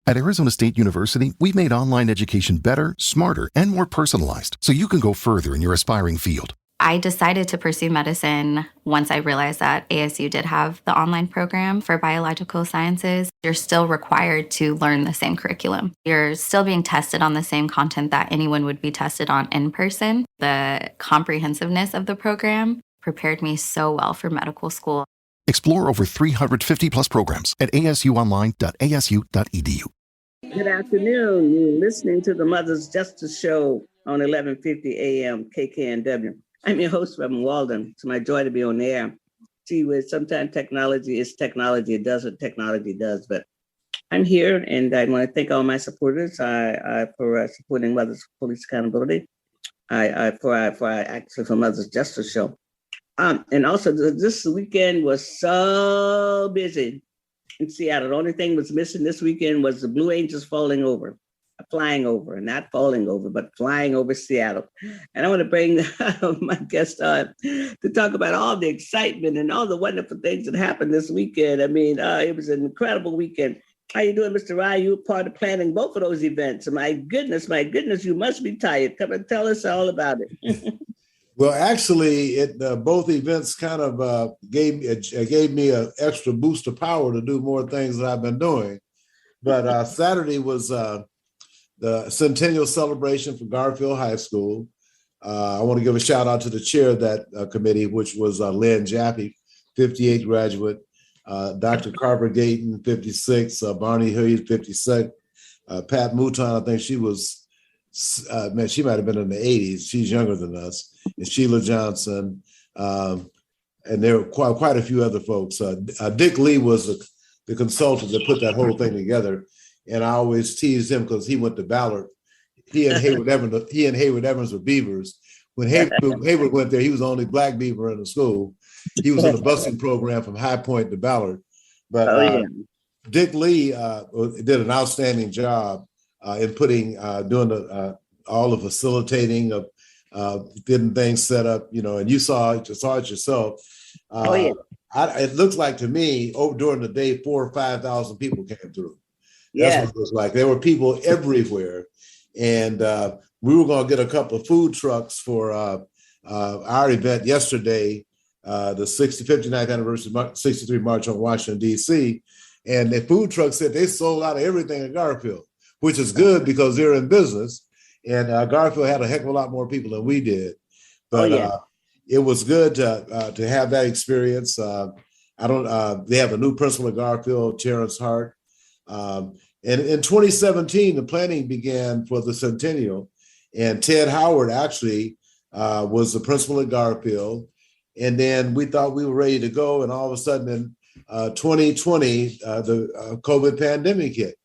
At Arizona State University, we've made online education better, smarter, and more personalized so you can go further in your aspiring field. I decided to pursue medicine once I realized that ASU did have the online program for biological sciences. You're still required to learn the same curriculum. You're still being tested on the same content that anyone would be tested on in person. The comprehensiveness of the program prepared me so well for medical school. Explore over 350 plus programs at asuonline.asu.edu. Good afternoon. You're listening to the Mother's Justice Show on 1150 AM KKNW. I'm your host, Reverend Walden. It's my joy to be on the air. See, with sometimes technology is technology. It does what technology does. But I'm here, and I want to thank all my supporters for supporting Mother's Police Accountability. For Mother's Justice Show. And also, this weekend was so busy in Seattle. The only thing was missing this weekend was the Blue Angels flying over, not falling over, but flying over Seattle. And I want to bring my guest on to talk about all the excitement and all the wonderful things that happened this weekend. I mean, it was an incredible weekend. How you doing, Mr. Rye? You were part of planning both of those events. My goodness, you must be tired. Come and tell us all about it. Well, actually, both events kind of gave me an extra boost of power to do more things that I've been doing. But Saturday was the centennial celebration for Garfield High School. I want to give a shout out to the chair of that committee, which was Lynn Jaffe, 58 graduate, Dr. Carver Gayton, 56, Barney Harriett, 56, Pat Mouton, I think she was, she might have been in the 80s. She's younger than us. And Sheila Johnson, and there were quite a few other folks. Dick Lee was the consultant that put that whole thing together. And I always teased him because he went to Ballard. He and Hayward Evans were Beavers. When Hayward went there, he was the only Black Beaver in the school. He was in the busing program from High Point to Ballard. But Dick Lee did an outstanding job in doing all the facilitating of getting things set up, and you saw it yourself. It looks like to me, during the day, 4,000 or 5,000 people came through. That's what it was like. There were people everywhere. And we were going to get a couple of food trucks for our event yesterday, the 59th anniversary 63 March on Washington, D.C. And the food truck said they sold out of everything at Garfield, which is good because they're in business. And Garfield had a heck of a lot more people than we did. But it was good to have that experience. They have a new principal at Garfield, Terrence Hart. And in 2017, the planning began for the centennial. And Ted Howard actually was the principal at Garfield. And then we thought we were ready to go. And all of a sudden in 2020, the COVID pandemic hit.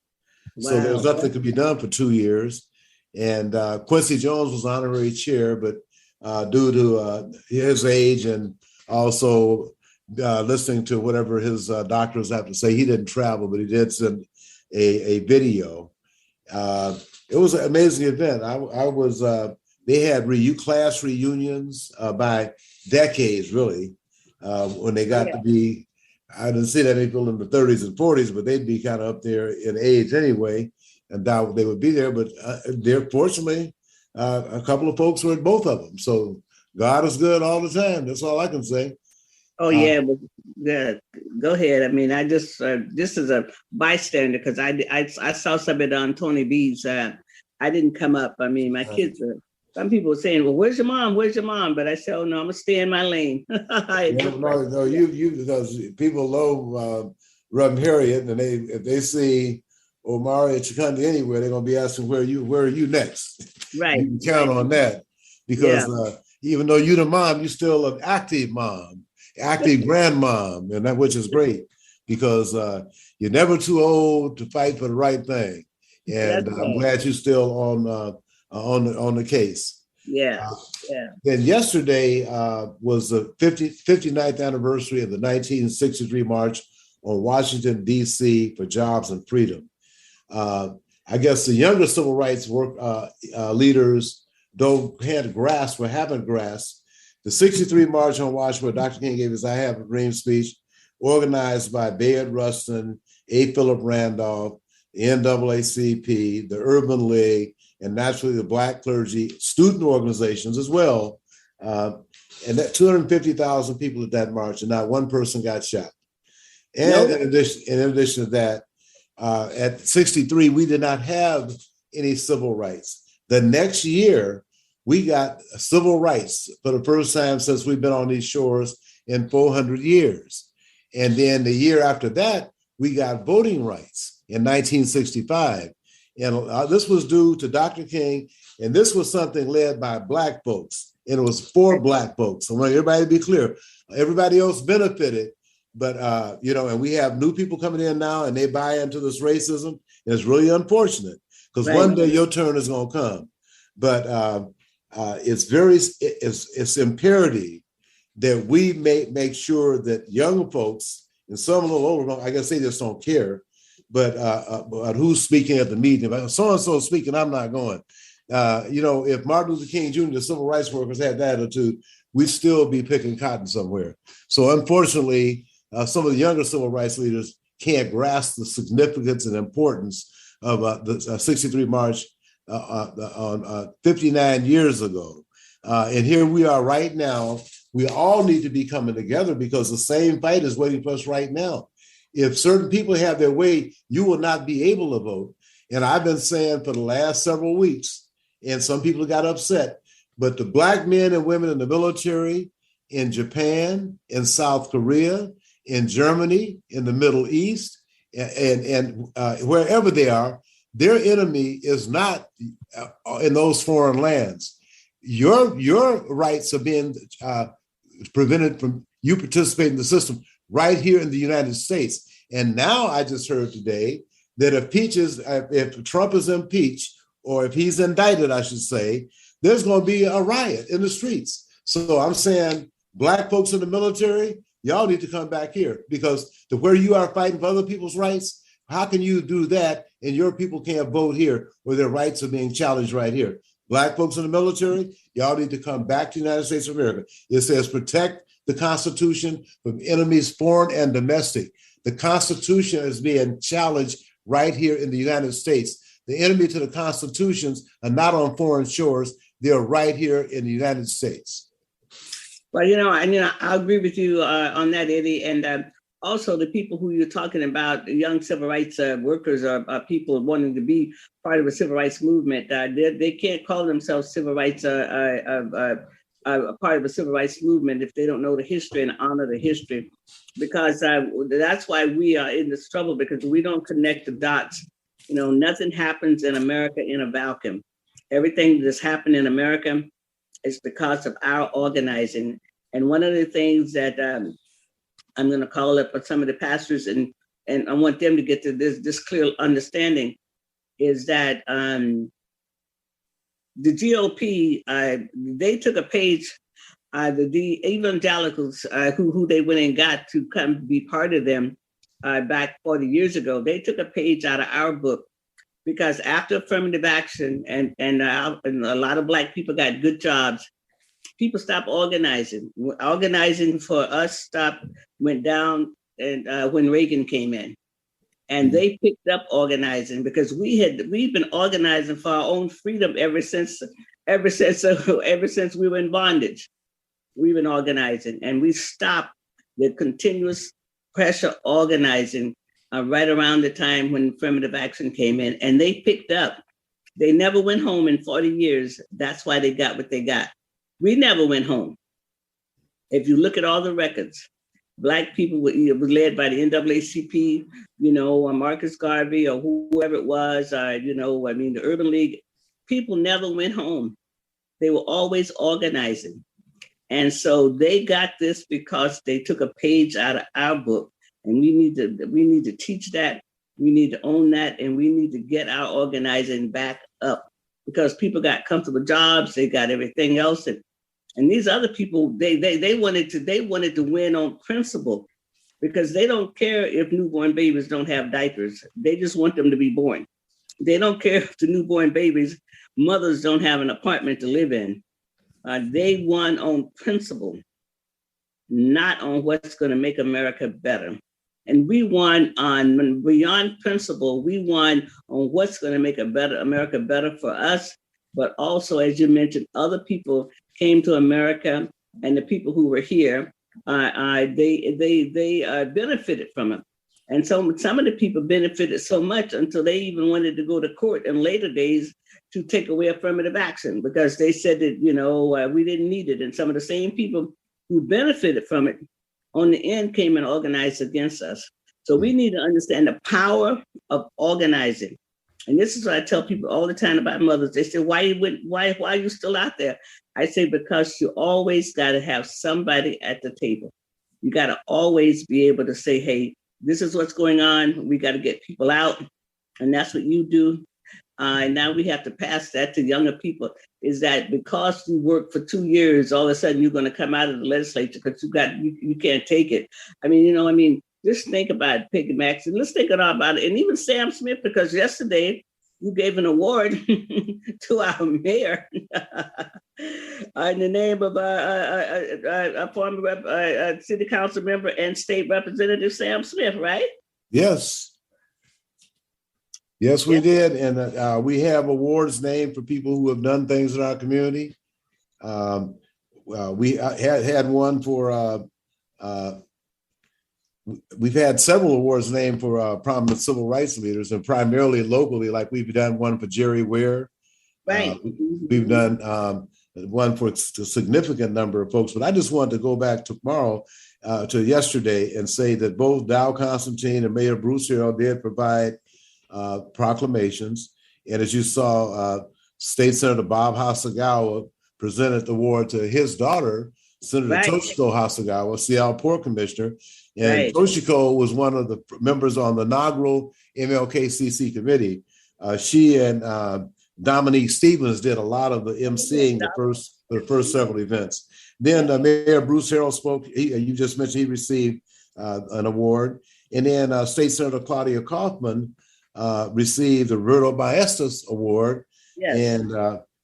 Wow. So there was nothing that could be done for 2 years. And Quincy Jones was honorary chair, but due to his age and also listening to whatever his doctors have to say, he didn't travel, but he did send a video. It was an amazing event. They had class reunions by decades, really, when they got to be, I didn't see that many people in the 30s and 40s, but they'd be kind of up there in age anyway. And doubt they would be there, but fortunately, a couple of folks were at both of them. So God is good all the time. That's all I can say. Oh yeah, go ahead. I mean, I just as a bystander because I saw some of it on Tony B's. I didn't come up. I mean, my kids are. Some people were saying, "Well, where's your mom? Where's your mom?" But I said, "Oh no, I'm gonna stay in my lane." No, you because people love Reverend Harriett, and if they see Omari at Chikundi anywhere, they're gonna be asking where are you next? Right. You can count on that because even though you're the mom, you're still an active mom, active grandmom, and that which is great because you're never too old to fight for the right thing. And I'm glad you're still on the case. Yeah. Then yesterday was the 59th anniversary of the 1963 March on Washington, D.C. for Jobs and Freedom. I guess the younger civil rights leaders haven't grasped the 63 March on Washington, where Dr. King gave his I Have a Dream speech, organized by Bayard Rustin, A. Philip Randolph, the NAACP, the Urban League, and naturally the Black clergy, student organizations as well. And that 250,000 people at that march, and not one person got shot. And Nope. in addition to that, at 63, we did not have any civil rights. The next year, we got civil rights for the first time since we've been on these shores in 400 years. And then the year after that, we got voting rights in 1965. And this was due to Dr. King, and this was something led by Black folks, and it was for Black folks. I want everybody to be clear. Everybody else benefited, but and we have new people coming in now, and they buy into this racism, and it's really unfortunate because one day your turn is going to come. But it's imperative that we make sure that young folks, and some a little older, I guess they just don't care, but who's speaking at the meeting? If so-and-so speaking, I'm not going. If Martin Luther King Jr., the civil rights workers had that attitude, we'd still be picking cotton somewhere. So unfortunately, some of the younger civil rights leaders can't grasp the significance and importance of the 63 March on 59 years ago. And here we are right now. We all need to be coming together because the same fight is waiting for us right now. If certain people have their way, you will not be able to vote. And I've been saying for the last several weeks, and some people got upset, but the Black men and women in the military, in Japan, in South Korea, in Germany, in the Middle East, and wherever they are, their enemy is not in those foreign lands. Your rights are being prevented from you participating in the system right here in the United States. And now I just heard today that if Trump is impeached, or if he's indicted, I should say, there's going to be a riot in the streets. So I'm saying, Black folks in the military, y'all need to come back here, because where you are fighting for other people's rights, how can you do that and your people can't vote here where their rights are being challenged right here? Black folks in the military, y'all need to come back to the United States of America. It says protect the Constitution from enemies, foreign and domestic. The Constitution is being challenged right here in the United States. The enemy to the constitutions are not on foreign shores. They're right here in the United States. Well, I agree with you on that, Eddie. And also the people who you're talking about, the young civil rights workers or people wanting to be part of a civil rights movement, they can't call themselves civil rights, part of a civil rights movement if they don't know the history and honor the history. Because that's why we are in this trouble, because we don't connect the dots. Nothing happens in America in a vacuum. Everything that's happened in America is because of our organizing. And one of the things that I'm going to call it for some of the pastors, and I want them to get to this clear understanding, is that the GOP, they took a page, the evangelicals who they went and got to come be part of them back 40 years ago, they took a page out of our book, because after affirmative action and a lot of Black people got good jobs, people stopped organizing. Organizing for us went down, and when Reagan came in, and they picked up organizing, because we've been organizing for our own freedom ever since we were in bondage. We've been organizing, and we stopped the continuous pressure organizing right around the time when affirmative action came in, and they picked up. They never went home in 40 years. That's why they got what they got. We never went home. If you look at all the records, Black people were led by the NAACP, Marcus Garvey or whoever it was, the Urban League. People never went home. They were always organizing. And so they got this because they took a page out of our book. And we need to teach that. We need to own that, and we need to get our organizing back up, because people got comfortable jobs, they got everything else, and these other people they wanted to win on principle, because they don't care if newborn babies don't have diapers. They just want them to be born. They don't care if the newborn babies' mothers don't have an apartment to live in. They won on principle, not on what's going to make America better. And we won on beyond principle. We won on what's going to make America better for us. But also, as you mentioned, other people came to America, and the people who were here, they benefited from it. And so some of the people benefited so much until they even wanted to go to court in later days to take away affirmative action because they said that, we didn't need it. And some of the same people who benefited from it on the end came and organized against us. So we need to understand the power of organizing. And this is what I tell people all the time about mothers. They say, why are you still out there? I say, because you always got to have somebody at the table. You got to always be able to say, hey, this is what's going on. We got to get people out. And that's what you do. And now we have to pass that to younger people, is that because you work for 2 years, all of a sudden you're going to come out of the legislature because you can't take it. Just think about it, Peggy Max, and let's think about it. And even Sam Smith, because yesterday you gave an award to our mayor in the name of a former city council member and state representative Sam Smith, right? Yes. Yes, we did. And we have awards named for people who have done things in our community. We had one for, we've had several awards named for prominent civil rights leaders, and primarily locally, like we've done one for Jerry Ware. Right. We've done one for a significant number of folks, but I just wanted to go back to yesterday and say that both Dow Constantine and Mayor Bruce Harrell did provide proclamations. And as you saw, State Senator Bob Hasagawa presented the award to his daughter, Senator Toshiko Hasagawa, Seattle Port Commissioner. And Toshiko was one of the members on the inaugural MLKCC committee. She and Dominique Stevens did a lot of the emceeing the first several events. Then Mayor Bruce Harrell spoke. You just mentioned he received an award. And then State Senator Claudia Kaufman received the Roberto Maestas Award. Yes. And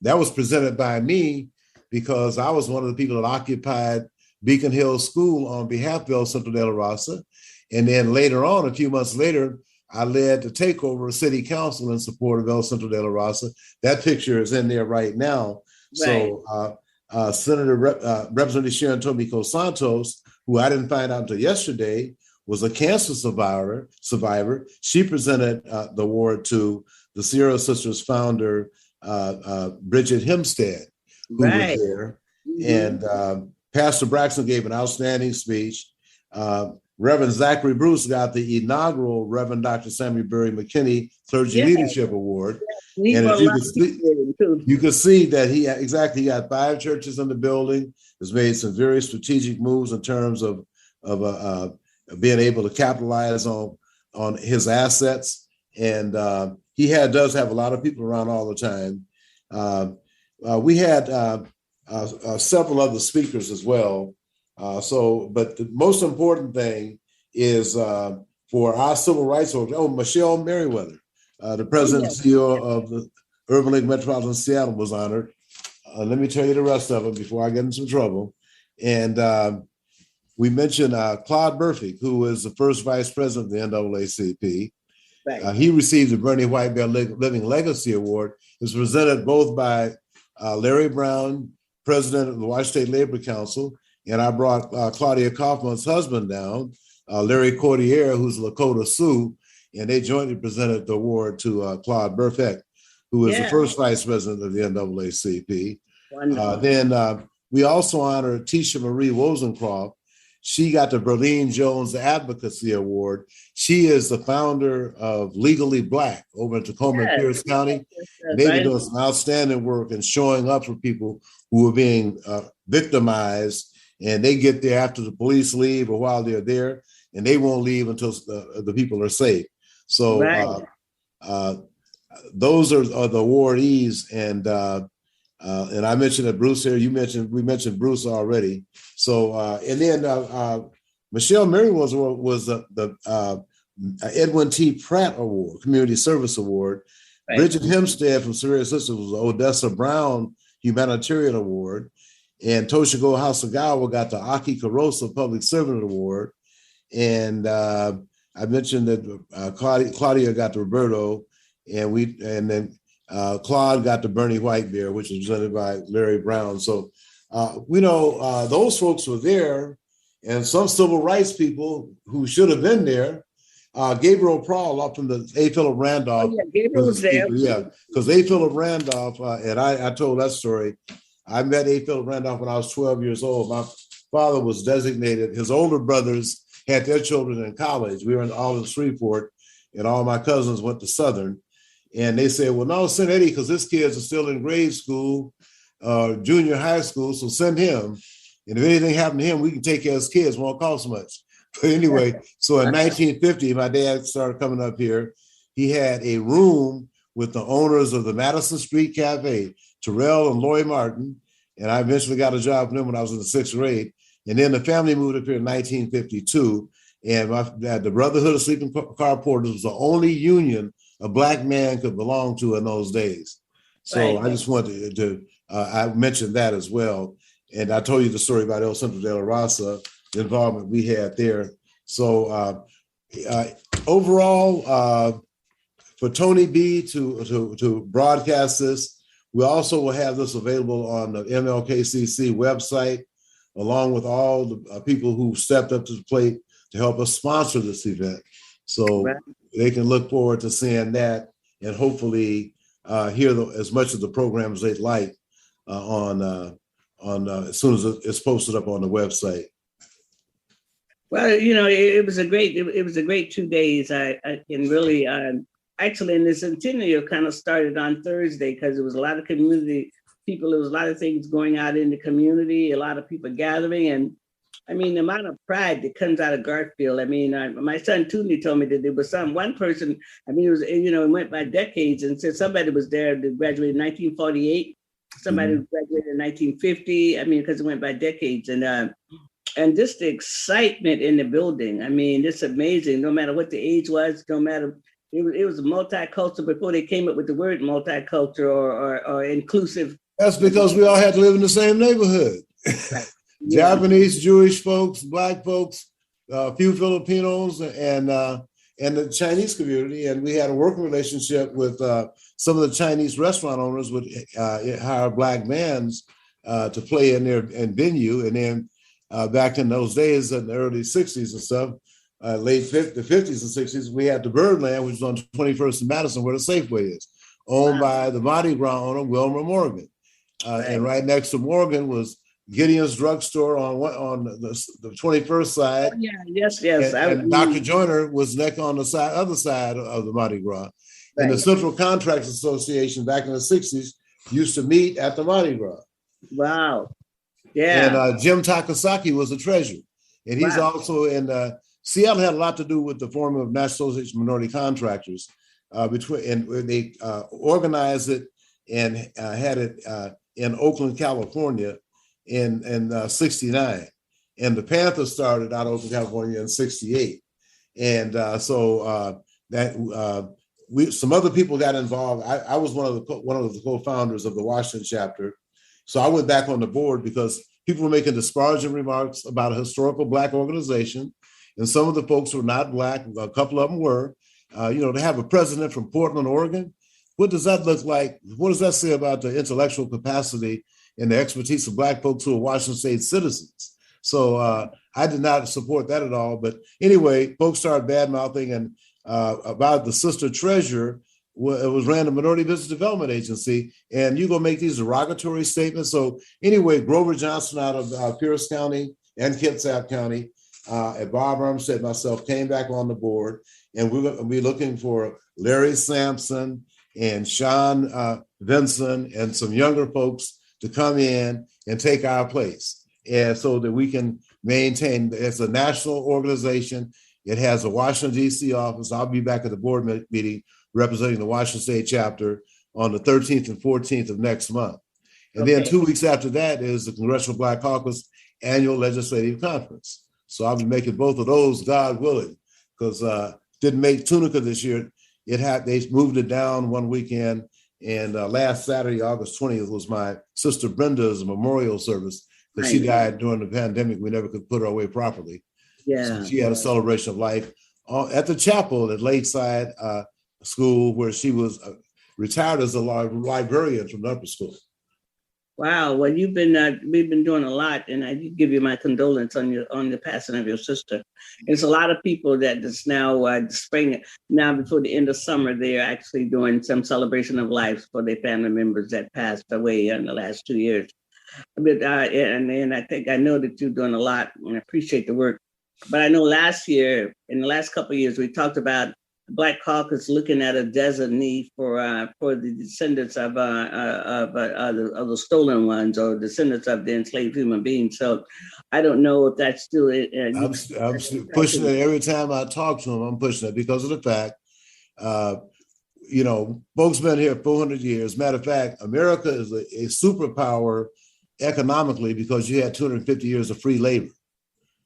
that was presented by me because I was one of the people that occupied Beacon Hill School on behalf of El Centro de la Raza. And then later on, a few months later, I led the takeover of City Council in support of El Centro de la Raza. That picture is in there right now. Right. So Senator Representative Sharon Tomiko Santos, who I didn't find out until yesterday, was a cancer survivor. She presented the award to the Sierra Sisters founder, Bridget Hempstead, who was there. Mm-hmm. And Pastor Braxton gave an outstanding speech. Reverend Zachary Bruce got the inaugural Reverend Dr. Samuel Berry McKinney Clergy Leadership Award. And as you could see that he got 5 churches in the building, has made some very strategic moves in terms of being able to capitalize on his assets. And he does have a lot of people around all the time. We had several other speakers as well. But the most important thing is for our civil rights soldiers. Michelle Merriweather, the president and CEO of the Urban League Metropolitan Seattle, was honored. Let me tell you the rest of them before I get in some trouble. And we mentioned Claude Burfick, who is the first vice president of the NAACP. Right. He received the Bernie White Bear Living Legacy Award. It was presented both by Larry Brown, president of the Washington State Labor Council, and I brought Claudia Kaufman's husband down, Larry Cordier, who's Lakota Sioux, and they jointly presented the award to Claude Burfick, who is the first vice president of the NAACP. Then we also honored Tisha Marie Wozencroft. She got the Berlene Jones Advocacy Award. She is the founder of Legally Black over in Tacoma and Pierce County. And they've been doing some outstanding work and showing up for people who are being victimized. And they get there after the police leave or while they're there, and they won't leave until the people are safe. So those are the awardees. And I mentioned that Bruce here. We mentioned Bruce already. So and then Michelle Merriweather was the Edwin T. Pratt Award, Community Service Award. Right. Bridget Hempstead from Sierra Sisters was the Odessa Brown Humanitarian Award. And Toshiko Hasagawa got the Aki Karosa Public Servant Award. And I mentioned that Claudia got the Roberto, and then Claude got the Bernie White beer, which was presented by Larry Brown. So we know those folks were there, and some civil rights people who should have been there. Gabriel Prawl up from the A. Philip Randolph. Oh, yeah, Gabriel was there. Yeah, because A. Philip Randolph, and I told that story. I met A. Philip Randolph when I was 12 years old. My father was designated. His older brothers had their children in college. We were all in Shreveport, and all my cousins went to Southern. And they said, well, no, send Eddie because his kids are still in grade school, junior high school, so send him. And if anything happened to him, we can take care of his kids. Won't cost much. But anyway, so in 1950, my dad started coming up here. He had a room with the owners of the Madison Street Cafe, Terrell and Lloyd Martin. And I eventually got a job for them when I was in the 6th grade. And then the family moved up here in 1952. And the Brotherhood of Sleeping Car Porters was the only union a Black man could belong to in those days. So right. I just wanted to I mentioned that as well. And I told you the story about El Centro de la Raza, the involvement we had there. So overall, for Tony B to broadcast this, we also will have this available on the MLKCC website, along with all the people who stepped up to the plate to help us sponsor this event. So they can look forward to seeing that and hopefully hear as much of the program as they'd like on as soon as it's posted up on the website. Well, it was a great 2 days. I can really actually, and the centennial kind of started on Thursday because there was a lot of community people. There was a lot of things going out in the community, a lot of people gathering. And I mean, the amount of pride that comes out of Garfield. I mean, my son Tooney told me that there was one person, I mean, it was, it went by decades, and said somebody was there that graduated in 1948, somebody graduated in 1950. I mean, because it went by decades. And just the excitement in the building. I mean, it's amazing. No matter what the age was, no matter, it was multicultural before they came up with the word multicultural or inclusive. That's because we all had to live in the same neighborhood. Yeah. Japanese, Jewish folks, Black folks, a few Filipinos, and the Chinese community. And we had a working relationship with some of the Chinese restaurant owners would hire Black bands to play in their venue. And then back in those days, in the early 60s and stuff, late the 50s and 60s, we had the Birdland, which was on 21st and Madison, where the Safeway is, owned by the Mardi Gras owner, Wilmer Morgan. And right next to Morgan was Gideon's Drugstore on the 21st side. Oh, yeah, yes. And Dr. Joyner was next on the other side of the Mardi Gras. Right. And the Central Contracts Association back in the 60s used to meet at the Mardi Gras. Wow. Yeah. And Jim Takasaki was the treasurer. And he's also in Seattle had a lot to do with the forming of National Association of Minority Contractors. They organized it and had it in Oakland, California in 69. And the Panthers started out of Oakland, California in 68. And some other people got involved. I was one of the co-founders of the Washington chapter. So I went back on the board because people were making disparaging remarks about a historical Black organization. And some of the folks were not Black. A couple of them were. To have a president from Portland, Oregon, what does that look like? What does that say about the intellectual capacity and the expertise of Black folks who are Washington State citizens? So I did not support that at all. But anyway, folks started bad-mouthing and about the sister treasurer. It was ran the Minority Business Development Agency, and you go make these derogatory statements. So anyway, Grover Johnson out of Pierce County and Kitsap County, and Bob Armstead and myself came back on the board, and we're looking for Larry Sampson and Sean Vinson and some younger folks to come in and take our place, and so that we can maintain. It's a national organization. It has a Washington, D.C. office. I'll be back at the board meeting representing the Washington State chapter on the 13th and 14th of next month. And then 2 weeks after that is the Congressional Black Caucus annual legislative conference. So I'll be making both of those, God willing, because didn't make Tunica this year. They moved it down one weekend. And last Saturday, August 20th, was my sister Brenda's memorial service because she died during the pandemic. We never could put her away properly. Yeah. So she had a celebration of life. at the chapel at Lakeside School, where she was retired as a librarian from the upper school. Wow. Well, we've been doing a lot, and I give you my condolence on the passing of your sister. There's a lot of people that just now spring now before the end of summer, they're actually doing some celebration of life for their family members that passed away in the last 2 years. But and I know that you're doing a lot, and I appreciate the work. But I know last year, in the last couple of years, we talked about the Black Caucus looking at a designee for the descendants of the stolen ones or descendants of the enslaved human beings. So I don't know if that's still. I'm pushing it every time I talk to them. I'm pushing it because of the fact, folks been here 400 years. Matter of fact, America is a superpower economically because you had 250 years of free labor.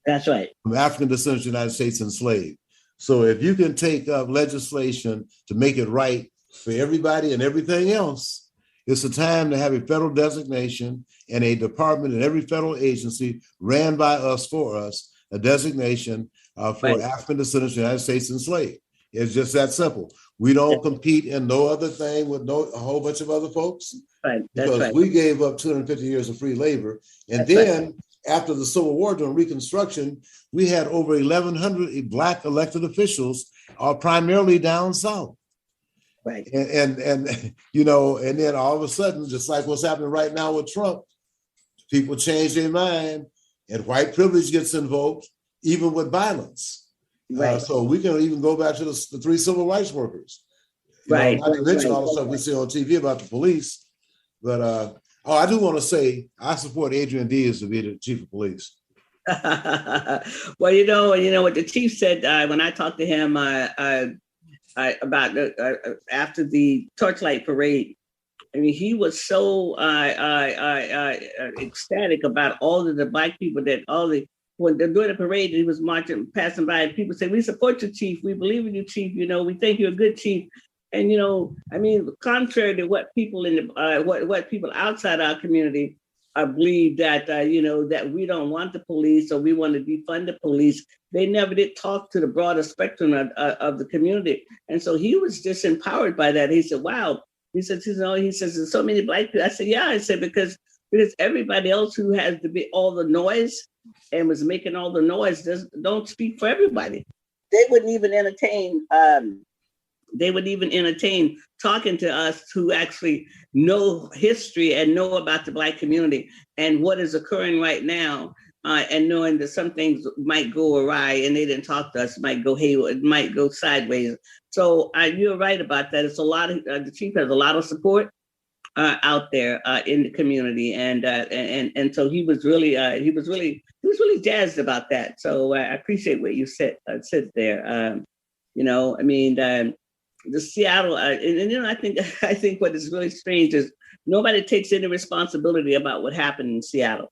That's right. From African descendants of the United States enslaved. So if you can take up legislation to make it right for everybody and everything else, it's a time to have a federal designation and a department in every federal agency ran by us, for us, a designation for right. African descendants of the United States enslaved. It's just that simple. We don't compete in no other thing with a whole bunch of other folks. Right. That's because right. We gave up 250 years of free labor. And that's then right. After the Civil War, during Reconstruction, we had over 1,100 Black elected officials, primarily down South. Right. And then all of a sudden, just like what's happening right now with Trump, people change their mind and white privilege gets invoked, even with violence. Right. So we can even go back to the three civil rights workers. Right. Not to mention all the stuff we see on TV about the police. But I do want to say I support Adrian Diaz to be the chief of police. Well, you know what the chief said when I talked to him about after the Torchlight Parade. I mean, he was so ecstatic about all of the Black people when they're doing the parade, he was passing by, and people say, "We support you, Chief. We believe in you, Chief. We think you're a good chief." And contrary to what people what people outside our community believe that that we don't want the police or we want to defund the police, they never did talk to the broader spectrum of the community. And so he was just empowered by that. He said, "Wow." He says, "There's so many Black people." I said, "Yeah." I said, because everybody else who has to be all the noise and was making all the noise don't speak for everybody. They wouldn't even entertain. They would even entertain talking to us who actually know history and know about the Black community and what is occurring right now, and knowing that some things might go awry and they didn't talk to us, might go haywire, it might go sideways. So you're right about that. It's a lot of the chief has a lot of support out there in the community, and so he was really jazzed about that. So I appreciate what you said there. The Seattle, I think what is really strange is nobody takes any responsibility about what happened in Seattle.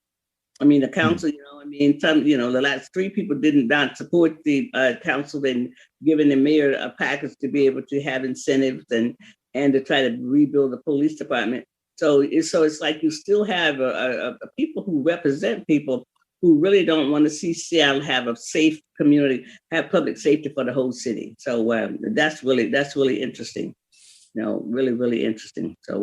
I mean, the council, the last three people did not support the council in giving the mayor a package to be able to have incentives and to try to rebuild the police department. So it's like you still have people who represent people who really don't want to see Seattle have a safe community, have public safety for the whole city. So that's really interesting. Really, really interesting. So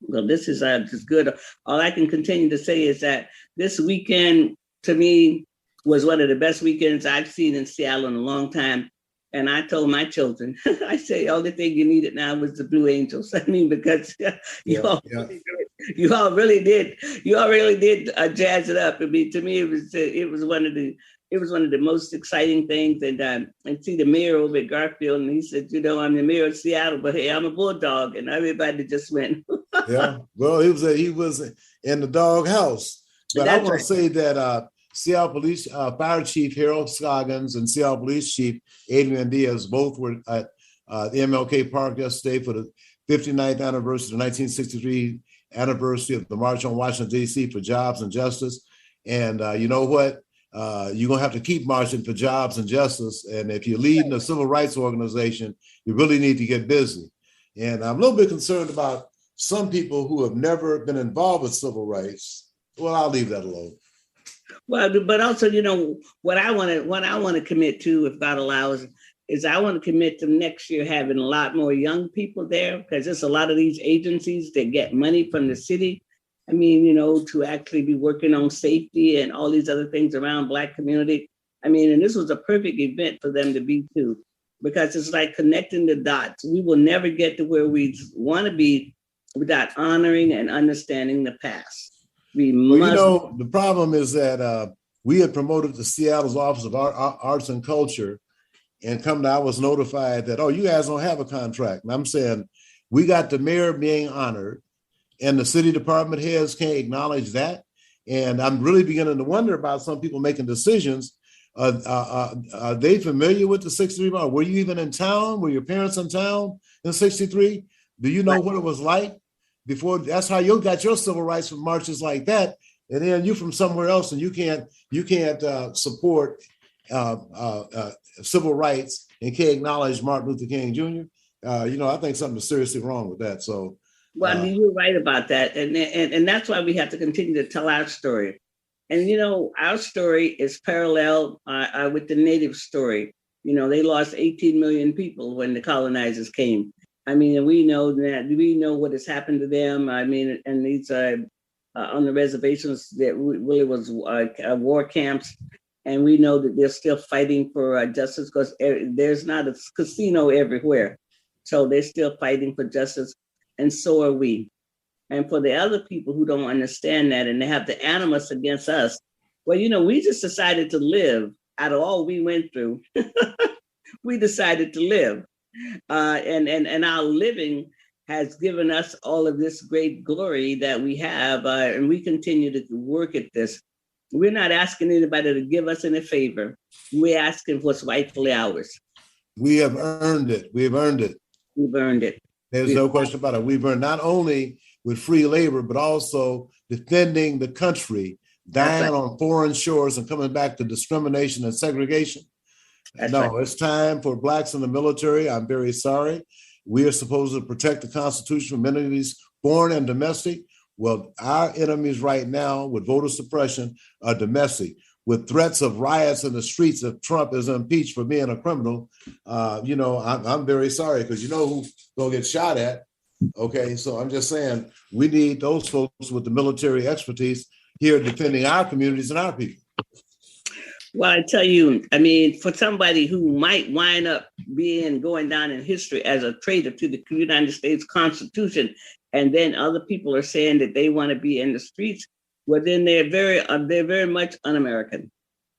well, this is just good. All I can continue to say is that this weekend, to me, was one of the best weekends I've seen in Seattle in a long time. And I told my children, I say, the only thing you needed now was the Blue Angels. I mean, because you all really did jazz it up. I mean, to me, it was one of the most exciting things. And see the mayor over at Garfield, and he said, "I'm the mayor of Seattle, but hey, I'm a bulldog," and everybody just went. Yeah, well, he was in the doghouse. But I want to say that Seattle Police Fire Chief Harold Scoggins and Seattle Police Chief Adrian Diaz both were at the MLK Park yesterday for the 59th anniversary, the 1963 anniversary of the March on Washington, D.C. for Jobs and Justice. And you know what? You're going to have to keep marching for jobs and justice. And if you're leading a civil rights organization, you really need to get busy. And I'm a little bit concerned about some people who have never been involved with civil rights. Well, I'll leave that alone. Well, but also, what I want to commit to, if God allows, is I want to commit to next year having a lot more young people there, because there's a lot of these agencies that get money from the city. I mean, to actually be working on safety and all these other things around Black community. I mean, and this was a perfect event for them to be too, because it's like connecting the dots. We will never get to where we want to be without honoring and understanding the past. We Well, the problem is that we had promoted to Seattle's Office of Arts and Culture, and I was notified that, oh, you guys don't have a contract. And I'm saying, we got the mayor being honored, and the city department heads can't acknowledge that. And I'm really beginning to wonder about some people making decisions. Are they familiar with the 63 mile? Were you even in town? Were your parents in town in 63? Do you know what it was like before? That's how you got your civil rights from marches like that. And then you from somewhere else, and you can't support civil rights and can't acknowledge Martin Luther King Jr. I think something is seriously wrong with that. So, well, I mean, you're right about that, and that's why we have to continue to tell our story. And our story is parallel with the Native story. They lost 18 million people when the colonizers came. I mean, and we know what has happened to them. I mean, and these on the reservations that really was war camps. And we know that they're still fighting for justice, because there's not a casino everywhere. So they're still fighting for justice. And so are we. And for the other people who don't understand that, and they have the animus against us, well, we just decided to live out of all we went through. We decided to live. And our living has given us all of this great glory that we have, and we continue to work at this. We're not asking anybody to give us any favor. We're asking what's rightfully ours. We have earned it. We've earned it. We've earned it. There's no question about it. We've earned not only with free labor, but also defending the country, dying on foreign shores and coming back to discrimination and segregation. It's time for Blacks in the military. I'm very sorry. We are supposed to protect the Constitution from enemies, foreign and domestic. Well, our enemies right now with voter suppression are domestic. With threats of riots in the streets if Trump is impeached for being a criminal, I'm very sorry, because who's going to get shot at. Okay, so I'm just saying we need those folks with the military expertise here defending our communities and our people. Well, I tell you, I mean, for somebody who might wind up going down in history as a traitor to the United States Constitution, and then other people are saying that they want to be in the streets, well, then they're very much un-American.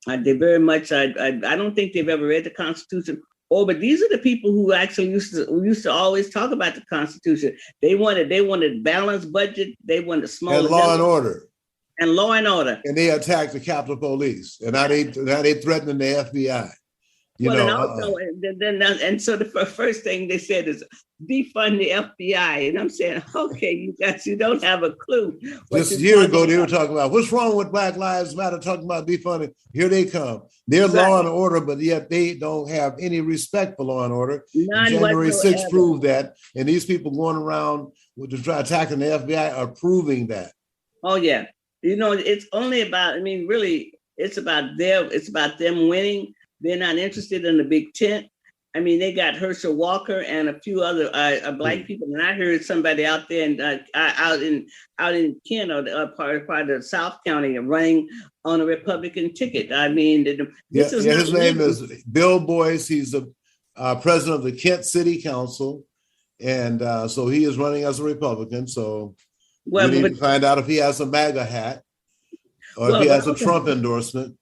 They're very much. I don't think they've ever read the Constitution. But these are the people who actually used to always talk about the Constitution. They wanted balanced budget. They wanted small and law and order. And law and order. And they attacked the Capitol Police, and now they threatening the FBI. So the first thing they said is defund the FBI, and I'm saying, okay, you guys, you don't have a clue. Just a year ago, they were talking about what's wrong with Black Lives Matter, talking about defunding. Here they come. They're law and order, but yet they don't have any respect for law and order. January 6th proved that, and these people going around to try attacking the FBI are proving that. Oh yeah, it's only about. I mean, really, it's about them winning. They're not interested in the big tent. I mean, they got Herschel Walker and a few other Black people. And I heard somebody out there out in Kent, or part of South County, running on a Republican ticket. I mean, his name is Bill Boyce. He's the president of the Kent City Council, and so he is running as a Republican. So we need to find out if he has a MAGA hat or if he has a Trump endorsement.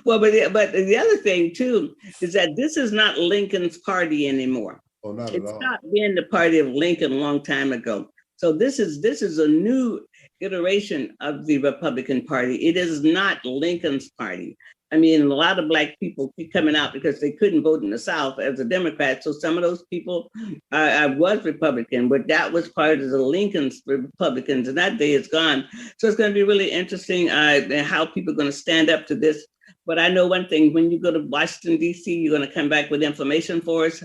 Well, but the other thing too is that this is not Lincoln's party anymore. Oh, not it's at all. It's not being the party of Lincoln a long time ago. So this is a new iteration of the Republican Party. It is not Lincoln's party. I mean, a lot of Black people keep coming out because they couldn't vote in the South as a Democrat. So some of those people was Republican, but that was part of the Lincoln's Republicans, and that day is gone. So it's going to be really interesting how people are going to stand up to this. But I know one thing: when you go to Washington, D.C., you're going to come back with information for us.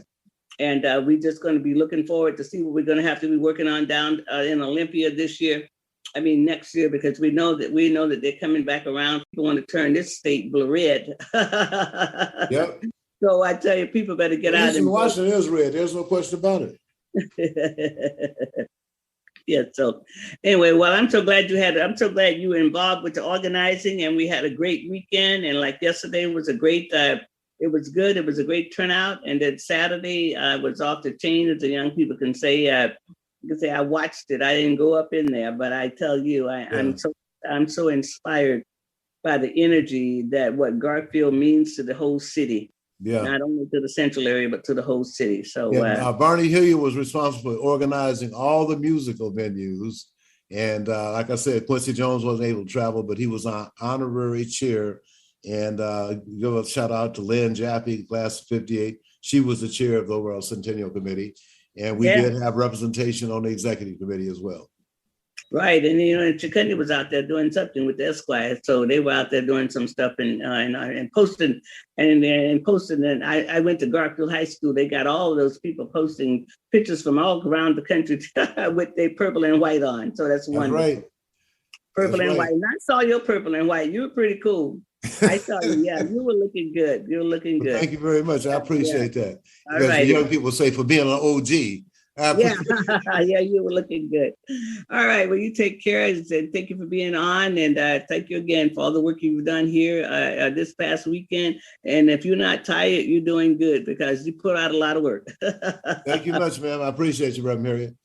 And we're just going to be looking forward to see what we're going to have to be working on down in Olympia this year. I mean, next year, because we know that they're coming back around. People want to turn this state blue red. Yep. So I tell you, people better get out. Eastern Washington is red. There's no question about it. Yeah. So anyway, well, I'm so glad you were involved with the organizing, and we had a great weekend. And like yesterday was a great. It was good. It was a great turnout. And then Saturday was off the chain, as the young people can say. I watched it. I didn't go up in there, but I tell you, I'm so inspired by the energy that what Garfield means to the whole city. Yeah. Not only to the central area, but to the whole city. So Barney Hilliard was responsible for organizing all the musical venues. And like I said, Quincy Jones wasn't able to travel, but he was on honorary chair. And give a shout out to Lynn Jaffe, class of 58. She was the chair of the overall Centennial Committee. And we did have representation on the executive committee as well. Right. And, and Chicundi was out there doing something with the Esquire. So they were out there doing some stuff and posting and posting. And I went to Garfield High School. They got all of those people posting pictures from all around the country with their purple and white on. So that's wonderful. Right. Purple and white. And I saw your purple and white. You were pretty cool. I saw you. Yeah, you were looking good. You were looking good. Thank you very much. I appreciate that. Because the young people say for being an OG. Yeah, you were looking good. All right. Well, you take care. And thank you for being on. And thank you again for all the work you've done here this past weekend. And if you're not tired, you're doing good because you put out a lot of work. Thank you much, ma'am. I appreciate you, Reverend Harriett.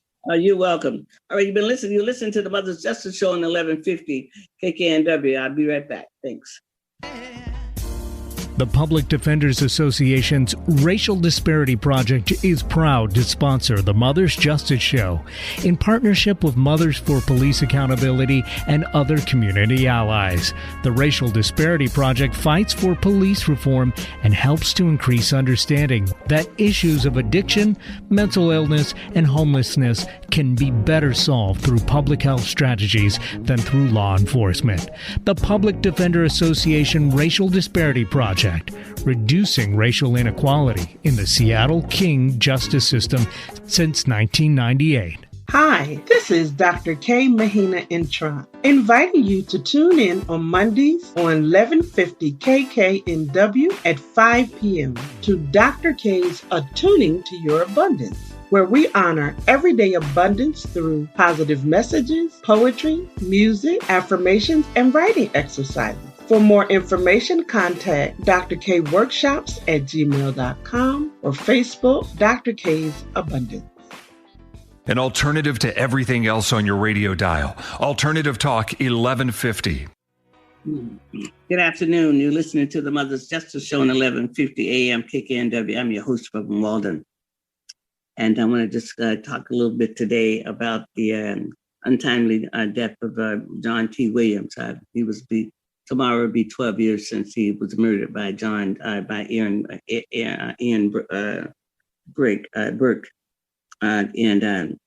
You're welcome. All right. You're listening to the Mother's Justice Show on 1150 KKNW. I'll be right back. Thanks. The Public Defenders Association's Racial Disparity Project is proud to sponsor the Mother's Justice Show in partnership with Mothers for Police Accountability and other community allies. The Racial Disparity Project fights for police reform and helps to increase understanding that issues of addiction, mental illness, and homelessness can be better solved through public health strategies than through law enforcement. The Public Defender Association Racial Disparity Project, reducing racial inequality in the Seattle King justice system since 1998. Hi, this is Dr. K. Mahina Intron, inviting you to tune in on Mondays on 1150 KKNW at 5 p.m. to Dr. K's Attuning to Your Abundance, where we honor everyday abundance through positive messages, poetry, music, affirmations, and writing exercises. For more information, contact Dr. K Workshops at gmail.com or Facebook, Dr. K's Abundance. An alternative to everything else on your radio dial. Alternative Talk 1150. Good afternoon. You're listening to the Mother's Justice Show on 1150 AM KKNW. I'm your host, Reverend Walden. And I want to just talk a little bit today about the untimely death of John T. Williams. Tomorrow will be 12 years since he was murdered by Ian Burke. And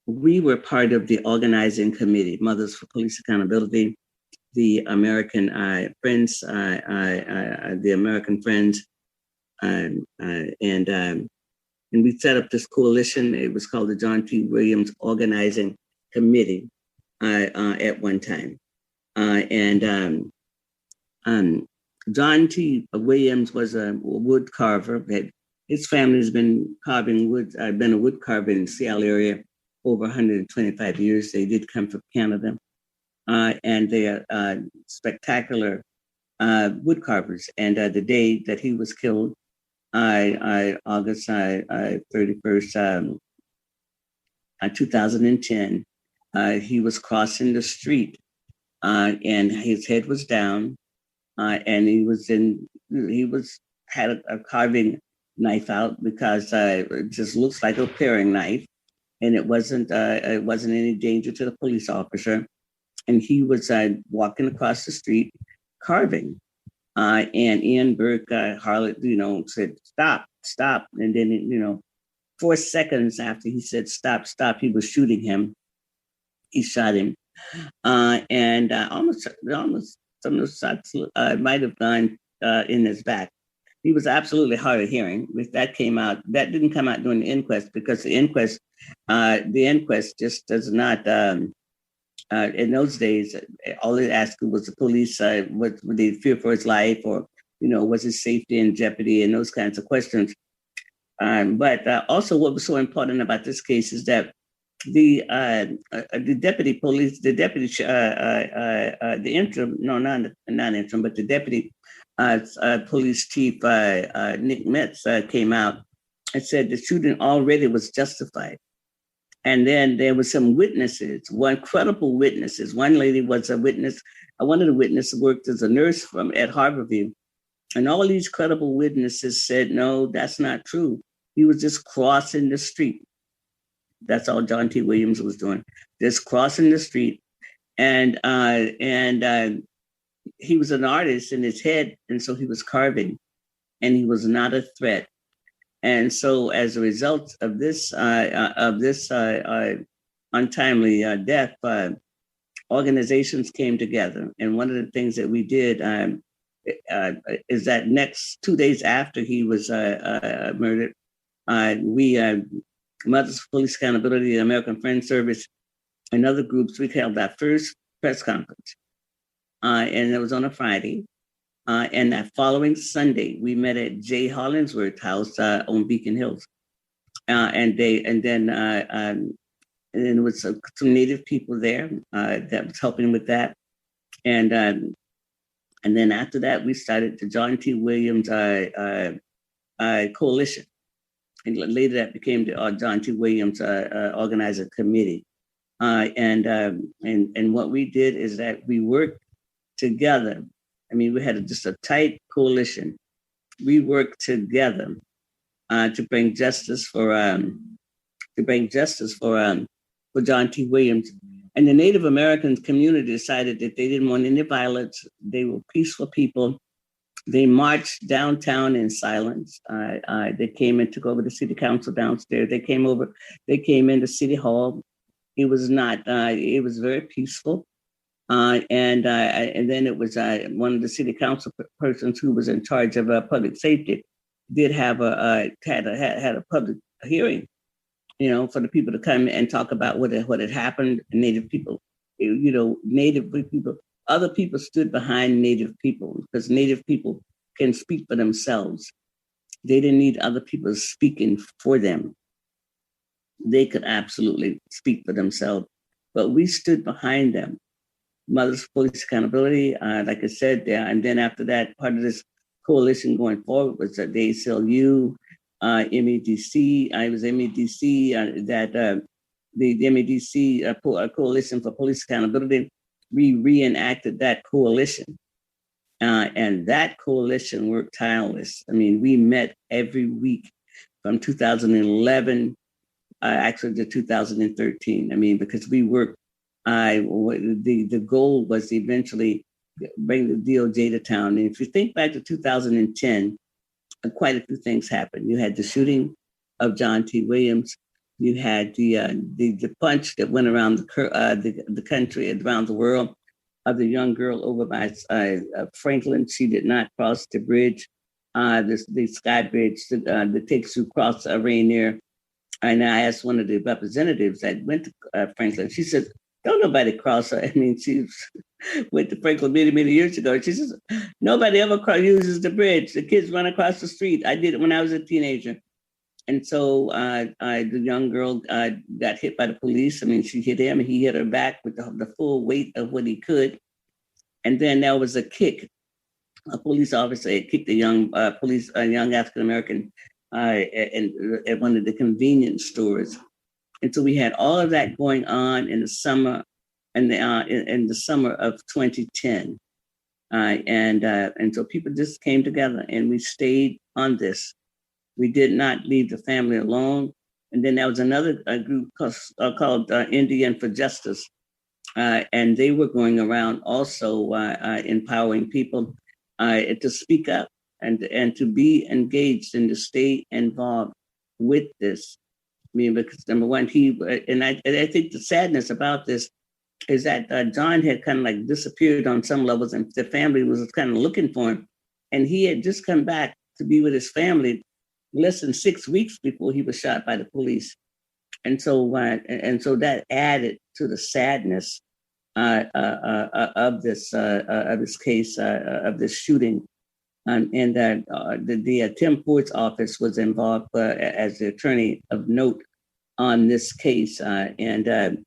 we were part of the organizing committee, Mothers for Police Accountability, the American Friends, and we set up this coalition. It was called the John T. Williams Organizing Committee at one time. John T. Williams was a wood carver. His family has been carving wood, been a wood carver in the Seattle area over 125 years. They did come from Canada, and they are spectacular wood carvers. And the day that he was killed, August 31st, 2010, he was crossing the street. And his head was down, and he had a carving knife out because it just looks like a paring knife, and it wasn't any danger to the police officer. And he was walking across the street carving, and Ian Burke, Harriett, said stop, and then 4 seconds after he said stop, he was shooting him. He shot him. And almost some of the shots might have gone in his back. He was absolutely hard of hearing. That didn't come out during the inquest because the inquest just does not In those days, all they asked was the police, would they fear for his life, or was his safety in jeopardy, and those kinds of questions. But also, what was so important about this case is that the deputy police, the deputy, the interim, no, not interim, but the deputy police chief, Nick Metz, came out and said the shooting already was justified. And then there were some witnesses, credible witnesses. One lady was a witness. One of the witnesses worked as a nurse at Harborview. And all these credible witnesses said, no, that's not true. He was just crossing the street. That's all John T. Williams was doing, just crossing the street. And he was an artist in his head, and so he was carving, and he was not a threat. And so, as a result of this untimely death, organizations came together. And one of the things that we did is that next 2 days after he was murdered, we, Mothers for Police Accountability, the American Friends Service, and other groups, we held our first press conference. And it was on a Friday. And that following Sunday, we met at Jay Hollingsworth's house on Beacon Hills. And then there was some Native people there that was helping with that. And then after that, we started the John T. Williams Coalition. And later that became the John T. Williams Organizer Committee. And what we did is that we worked together. I mean, we had just a tight coalition. We worked together to bring justice for John T. Williams. And the Native American community decided that they didn't want any violence. They were peaceful people. They marched downtown in silence. They came and took over the city council downstairs. They came into City Hall. It was very peaceful. And then it was one of the city council persons who was in charge of public safety did have had a public hearing, for the people to come and talk about what had happened. Native people, Native people. Other people stood behind Native people because Native people can speak for themselves. They didn't need other people speaking for them. They could absolutely speak for themselves, but we stood behind them. Mothers for Police Accountability, like I said, and then after that, part of this coalition going forward was the ACLU, MEDC. I was MEDC, the MEDC Coalition for Police Accountability. We reenacted that coalition. And that coalition worked tireless. I mean, we met every week from 2011, actually to 2013. I mean, because we worked, the goal was to eventually bring the DOJ to town. And if you think back to 2010, quite a few things happened. You had the shooting of John T. Williams. You had the punch that went around the country, around the world, of the young girl over by Franklin. She did not cross the bridge, the sky bridge that takes you across Rainier. And I asked one of the representatives that went to Franklin. She said, "Don't nobody cross her." I mean, she went to Franklin many years ago. She says, "Nobody ever uses the bridge. The kids run across the street. I did it when I was a teenager." And so the young girl got hit by the police. I mean, she hit him, and he hit her back with the full weight of what he could. And then there was a kick. A police officer had kicked a young African-American at one of the convenience stores. And so we had all of that going on in the summer, in the summer of 2010. And so people just came together, and we stayed on this. We did not leave the family alone. And then there was another group called Indian for Justice. And they were going around also empowering people to speak up and to be engaged and to stay involved with this. I mean, because number one, I think the sadness about this is that John had kind of like disappeared on some levels, and the family was kind of looking for him. And he had just come back to be with his family less than 6 weeks before he was shot by the police. And so that added to the sadness of this case of this shooting, and that the Tim Ford's office was involved as the attorney of note on this case, and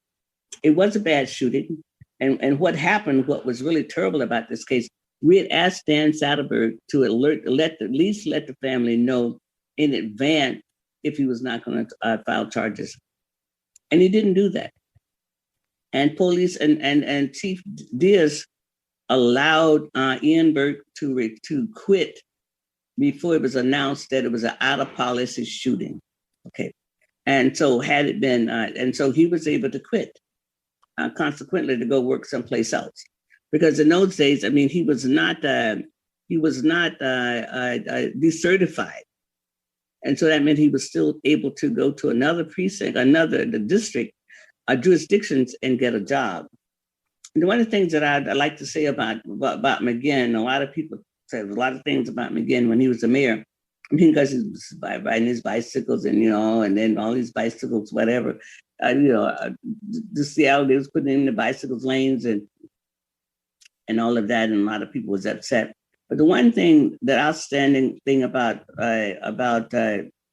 it was a bad shooting. And what happened, what was really terrible about this case, we had asked Dan Satterberg to at least let the family know in advance if he was not going to file charges. And he didn't do that. And police and Chief Diaz allowed Ian Burke to quit before it was announced that it was an out of policy shooting. Okay. And so had it been, and so he was able to quit, consequently to go work someplace else. Because in those days, I mean, he was not decertified. And so that meant he was still able to go to another precinct, the district, jurisdictions and get a job. And one of the things that I like to say about McGinn, a lot of people said a lot of things about McGinn when he was the mayor. I mean, because he was riding his bicycles and then all these bicycles, whatever, the Seattle, they was putting in the bicycles lanes and all of that. And a lot of people was upset. But the one thing, the outstanding thing about Mayor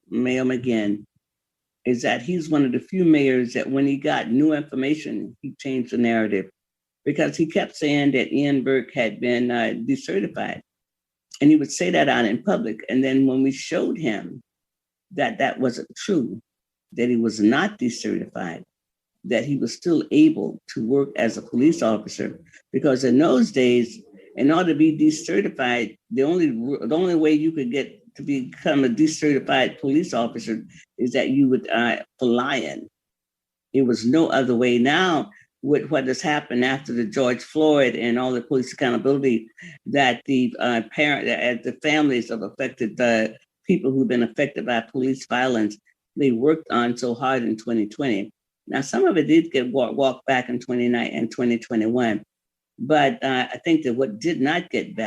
McGinn is that he's one of the few mayors that when he got new information, he changed the narrative, because he kept saying that Ian Burke had been decertified. And he would say that out in public. And then when we showed him that that wasn't true, that he was not decertified, that he was still able to work as a police officer, because in those days, in order to be decertified, the only way you could get to become a decertified police officer is that you would fly in. It was no other way. Now, with what has happened after the George Floyd and all the police accountability, that the families of affected people who've been affected by police violence, they worked on so hard in 2020. Now, some of it did get walked back in 2021. But I think that what did not get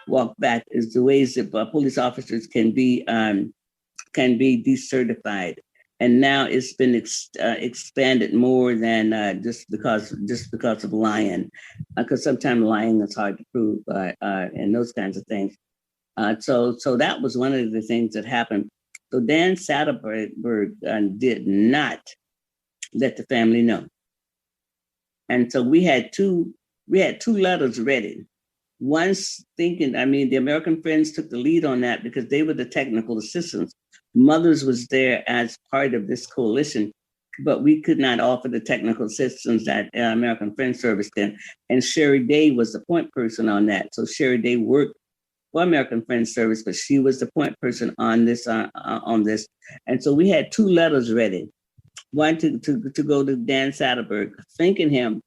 walked back is the ways that police officers can be decertified, and now it's been expanded more than just because of lying, because sometimes lying is hard to prove, and those kinds of things. So that was one of the things that happened. So Dan Satterberg did not let the family know, and so we had two letters ready. Once thinking, I mean, the American Friends took the lead on that because they were the technical assistants. Mothers was there as part of this coalition, but we could not offer the technical assistance that American Friends Service can. And Sherry Day was the point person on that. So Sherry Day worked for American Friends Service, but she was the point person on this. And so we had two letters ready. One to go to Dan Satterberg, thanking him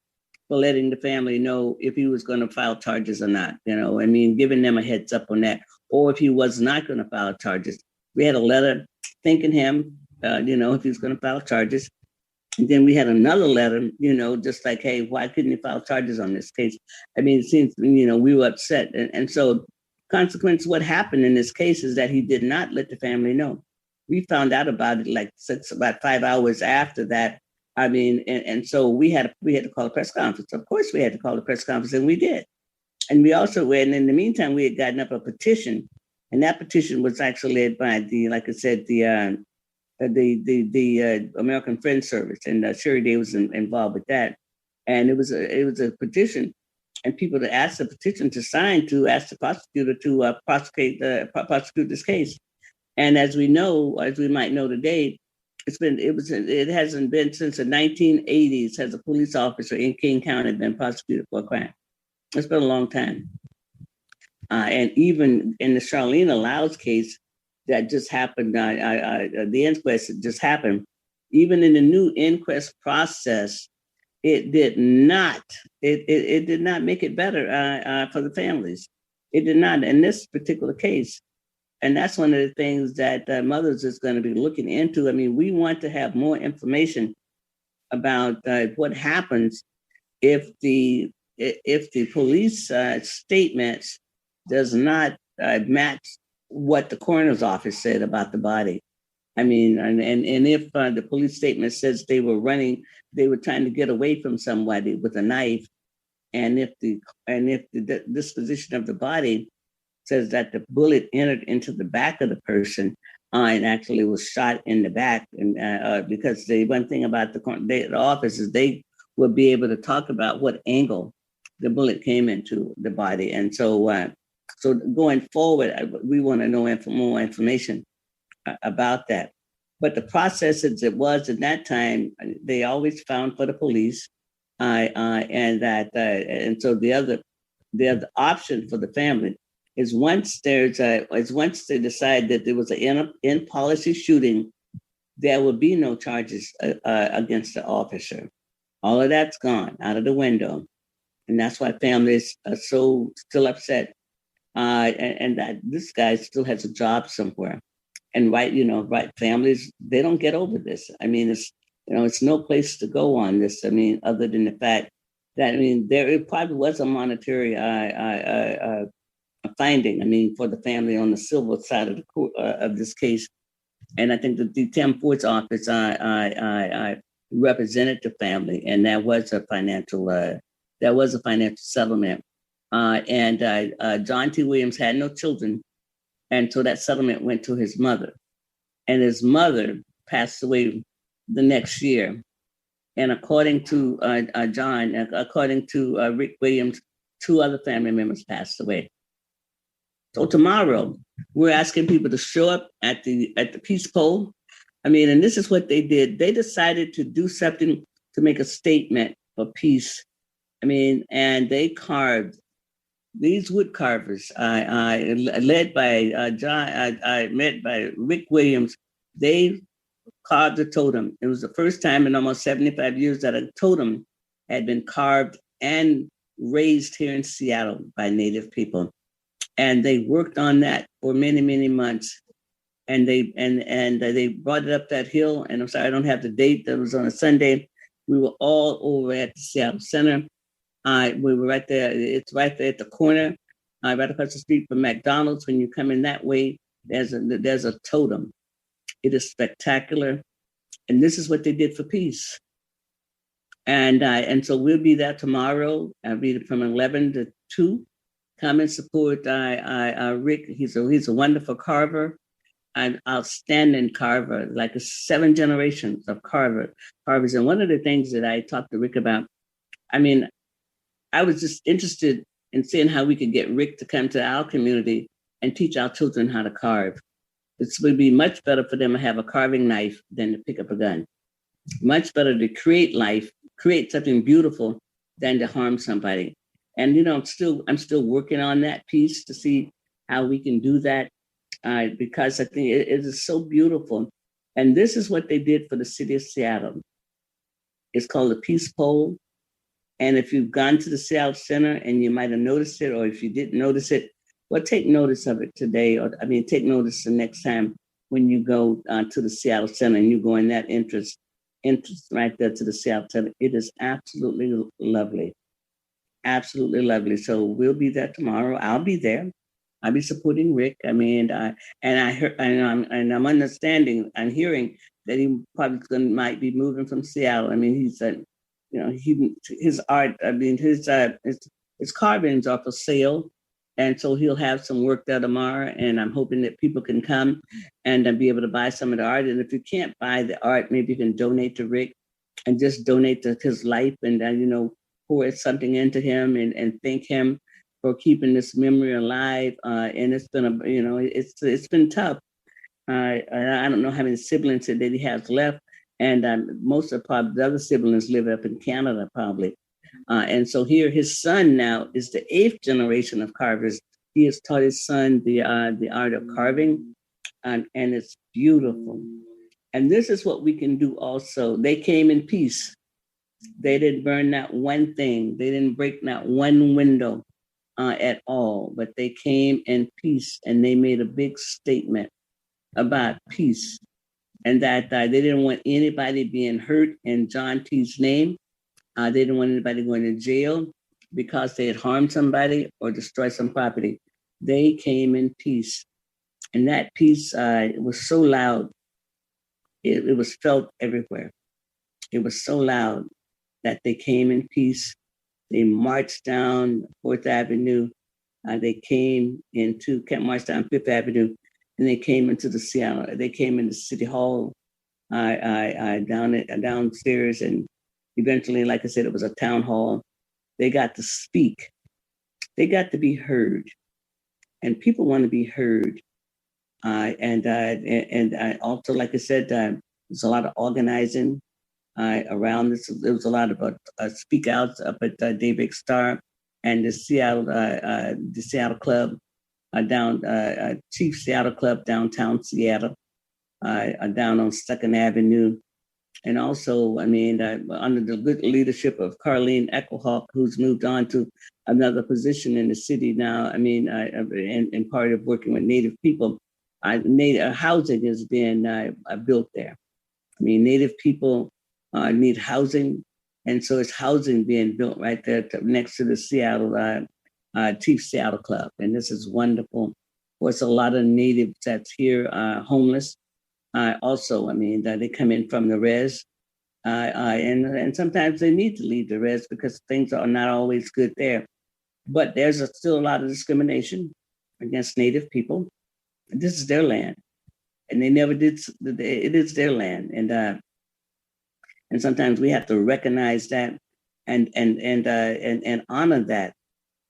for letting the family know if he was going to file charges or not, giving them a heads up on that, or if he was not going to file charges. We had a letter thanking him, if he was going to file charges. And then we had another letter, just like, hey, why couldn't you file charges on this case? I mean, it seems, we were upset. And so consequence, what happened in this case is that he did not let the family know. We found out about it about 5 hours after that. I mean, and so we had to call a press conference. Of course, we had to call a press conference, and we did. And we also, and in the meantime, we had gotten up a petition, and that petition was actually led by the American Friends Service, and Sherry Day was involved with that. And it was a petition, and people that asked the petition to sign to ask the prosecutor to prosecute this case. And as we might know today, it hasn't been since the 1980s has a police officer in King County been prosecuted for a crime. It's been a long time. And even in the Charlene Louds case that just happened, the inquest that just happened, even in the new inquest process, it did not make it better for the families. It did not in this particular case. And that's one of the things that Mothers is going to be looking into. I mean, we want to have more information about what happens if the police statements does not match what the coroner's office said about the body. I mean, and if the police statement says they were trying to get away from somebody with a knife, and if the disposition of the body says that the bullet entered into the back of the person and actually was shot in the back, and because the one thing about the office is they would be able to talk about what angle the bullet came into the body, and so going forward, we want to know more information about that. But the process as it was at that time, they always found for the police, and so the other option for the family is once they decide that there was an in policy shooting, there will be no charges against the officer. All of that's gone out of the window, and that's why families are so still upset, and that this guy still has a job somewhere. And right, families, they don't get over this. I mean, it's no place to go on this. I mean, other than the fact that, it probably was a monetary finding, for the family on the civil side of the court, of this case. And I think the Tim Ford's office represented the family, and that was a financial settlement. And John T. Williams had no children, and so that settlement went to his mother. And his mother passed away the next year. And according to Rick Williams, 2 other family members passed away. So tomorrow, we're asking people to show up at the peace poll. And this is what they did. They decided to do something to make a statement for peace. And they carved. These wood carvers, led by Rick Williams, they carved a totem. It was the first time in almost 75 years that a totem had been carved and raised here in Seattle by Native people. And they worked on that for many, many months. And they brought it up that hill. And I'm sorry, I don't have the date. That was on a Sunday. We were all over at the Seattle Center. We were right there. It's right there at the corner, right across the street from McDonald's. When you come in that way, there's a totem. It is spectacular, and this is what they did for peace. And so we'll be there tomorrow. I'll be from 11 to 2. Come and support Rick. He's a wonderful carver, an outstanding carver, like 7 generations of carvers. And one of the things that I talked to Rick about, I was just interested in seeing how we could get Rick to come to our community and teach our children how to carve. It would be much better for them to have a carving knife than to pick up a gun. Much better to create something beautiful than to harm somebody. And I'm still working on that piece to see how we can do that, because I think it is so beautiful. And this is what they did for the city of Seattle. It's called the Peace Pole. And if you've gone to the Seattle Center and you might have noticed it, or if you didn't notice it, well, take notice of it today, take notice the next time when you go to the Seattle Center and you go in that entrance right there to the Seattle Center. It is absolutely lovely, absolutely lovely. So we'll be there tomorrow. I'll be there. I'll be supporting Rick. I'm understanding, I'm hearing that he probably might be moving from Seattle. He's his art, his carvings are for sale. And so he'll have some work there tomorrow. And I'm hoping that people can come and be able to buy some of the art. And if you can't buy the art, maybe you can donate to Rick and just donate to his life and, pour something into him and thank him for keeping this memory alive. And it's been, it's been tough. I don't know how many siblings that he has left. And most of the other siblings live up in Canada, probably. And so here, his son now is the 8th generation of carvers. He has taught his son the art of carving, and it's beautiful. And this is what we can do also. They came in peace. They didn't burn not one thing. They didn't break not one window at all, but they came in peace, and they made a big statement about peace. And that they didn't want anybody being hurt in John T.'s name. They didn't want anybody going to jail because they had harmed somebody or destroyed some property. They came in peace. And that peace was so loud, it was felt everywhere. It was so loud that they came in peace. They marched down 4th Avenue. They came into, kept marched down 5th Avenue, and they came into the Seattle. They came into City Hall, downstairs, and eventually, like I said, it was a town hall. They got to speak. They got to be heard, and people want to be heard. And also, like I said, there's a lot of organizing around this. There was a lot of speak outs up at Daybreak Star and the Seattle Club Chief Seattle Club downtown Seattle, down on 2nd Avenue. And also, I mean, under the good leadership of Carleen Eckelhawk, who's moved on to another position in the city now. I mean, in part of working with Native people, Native housing is being built there. I mean, Native people need housing, and so it's housing being built right there next to the Seattle Chief Seattle Club, and this is wonderful. Of course, a lot of Natives that's here homeless. Also, I mean, they come in from the res, and sometimes they need to leave the res because things are not always good there. But there's still a lot of discrimination against Native people. This is their land, and they never did. It is their land, and sometimes we have to recognize that and honor that.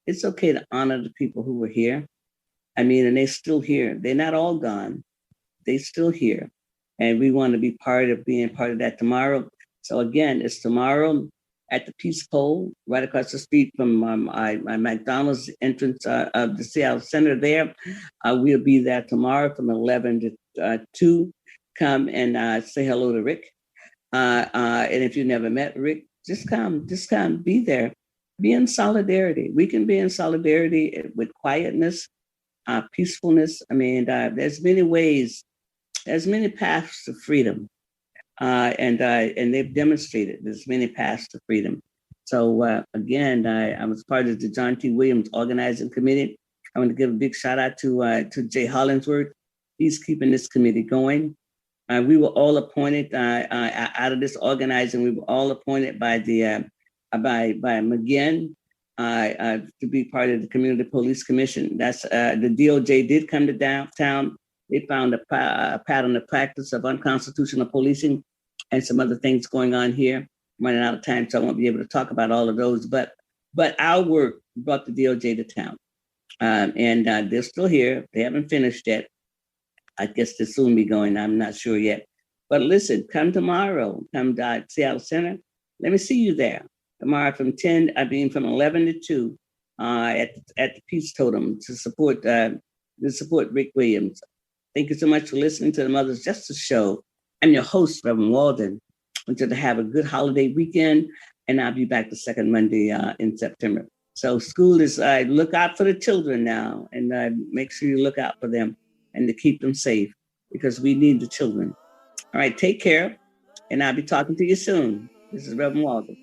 It's okay to honor the people who were here. I mean, and they're still here. They're not all gone. They're still here. And we want to be being part of that tomorrow. So again, it's tomorrow at the Peace Pole, right across the street from my McDonald's entrance of the Seattle Center there. We'll be there tomorrow from 11 to 2. Come and say hello to Rick. And if you never met Rick, just come, be there. Be in solidarity. We can be in solidarity with quietness, peacefulness. I mean, there's many ways, there's many paths to freedom. And they've demonstrated there's many paths to freedom. So again, I was part of the John T. Williams Organizing Committee. I want to give a big shout out to Jay Hollingsworth. He's keeping this committee going. We were all appointed out of this organizing. We were all appointed by McGinn to be part of the Community Police Commission. That's the DOJ did come to downtown. They found a pattern of practice of unconstitutional policing and some other things going on here. I'm running out of time, so I won't be able to talk about all of those. But our work brought the DOJ to town, and they're still here. They haven't finished yet. I guess they'll soon be going. I'm not sure yet. But listen, come tomorrow. Come to Seattle Center. Let me see you there tomorrow from 11 to 2 at the Peace Totem to support Rick Williams. Thank you so much for listening to the Mother's Justice Show. I'm your host, Reverend Walden. I want you to have a good holiday weekend, and I'll be back the second Monday in September. So school is, look out for the children now, and make sure you look out for them and to keep them safe, because we need the children. All right, take care, and I'll be talking to you soon. This is Reverend Walden.